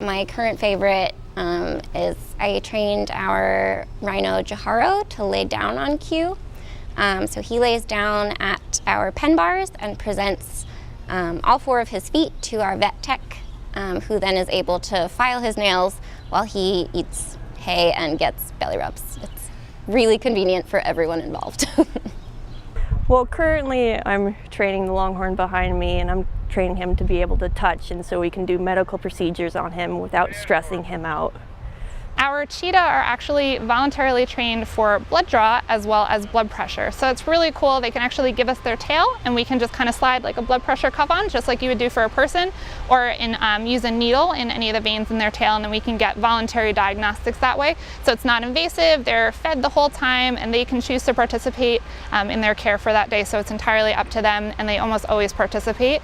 my current favorite is I trained our rhino Jaharo to lay down on cue. So he lays down at our pen bars and presents all 4 of his feet to our vet tech, who then is able to file his nails while he eats hay and gets belly rubs. It's really convenient for everyone involved. Well, currently I'm training the Longhorn behind me, and I'm training him to be able to touch, and so we can do medical procedures on him without stressing him out. Our cheetah are actually voluntarily trained for blood draw as well as blood pressure. So it's really cool. They can actually give us their tail, and we can just kind of slide like a blood pressure cuff on, just like you would do for a person, or use a needle in any of the veins in their tail, and then we can get voluntary diagnostics that way. So it's not invasive, they're fed the whole time, and they can choose to participate in their care for that day. So it's entirely up to them, and they almost always participate.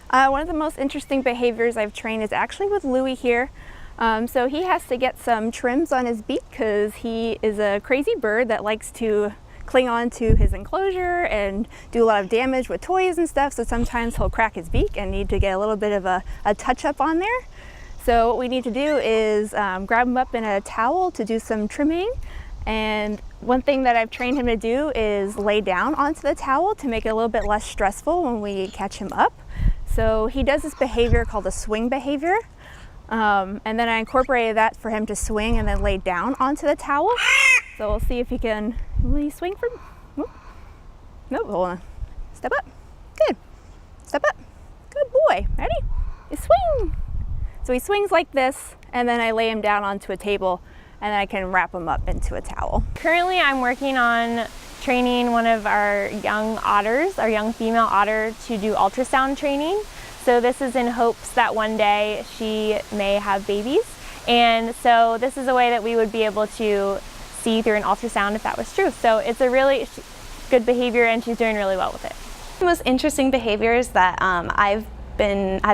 One of the most interesting behaviors I've trained is actually with Louie here. So he has to get some trims on his beak because he is a crazy bird that likes to cling on to his enclosure and do a lot of damage with toys and stuff. So sometimes he'll crack his beak and need to get a little bit of a touch up on there. So what we need to do is grab him up in a towel to do some trimming. And one thing that I've trained him to do is lay down onto the towel to make it a little bit less stressful when we catch him up. So he does this behavior called a swing behavior. And then I incorporated that for him to swing and then lay down onto the towel. So we'll see if he can, will he swing from, whoop. Nope, hold on. Step up, good. Step up, good boy, ready? You swing. So he swings like this, and then I lay him down onto a table, and then I can wrap him up into a towel. Currently I'm working on training one of our young otters, our young female otter, to do ultrasound training. So this is in hopes that one day she may have babies. And so this is a way that we would be able to see through an ultrasound if that was true. So it's a really good behavior, and she's doing really well with it. The most interesting behaviors that I've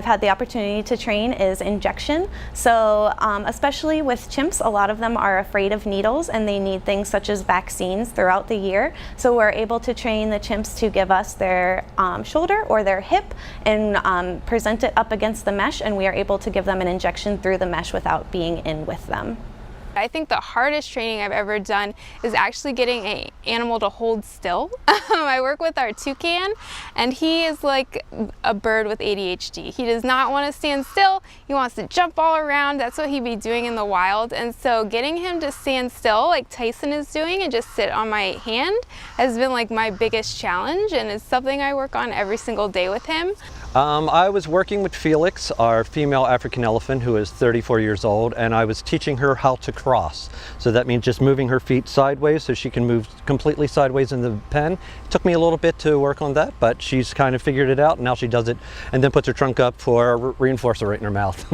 had the opportunity to train is injection. So especially with chimps, a lot of them are afraid of needles, and they need things such as vaccines throughout the year. So we're able to train the chimps to give us their shoulder or their hip and present it up against the mesh, and we are able to give them an injection through the mesh without being in with them. I think the hardest training I've ever done is actually getting an animal to hold still. I work with our toucan, and he is like a bird with ADHD. He does not want to stand still. He wants to jump all around. That's what he'd be doing in the wild. And so getting him to stand still like Tyson is doing and just sit on my hand has been like my biggest challenge, and it's something I work on every single day with him. I was working with Felix, our female African elephant, who is 34 years old, and I was teaching her how to cross. So that means just moving her feet sideways so she can move completely sideways in the pen. It took me a little bit to work on that, but she's kind of figured it out, and now she does it and then puts her trunk up for a reinforcer right in her mouth.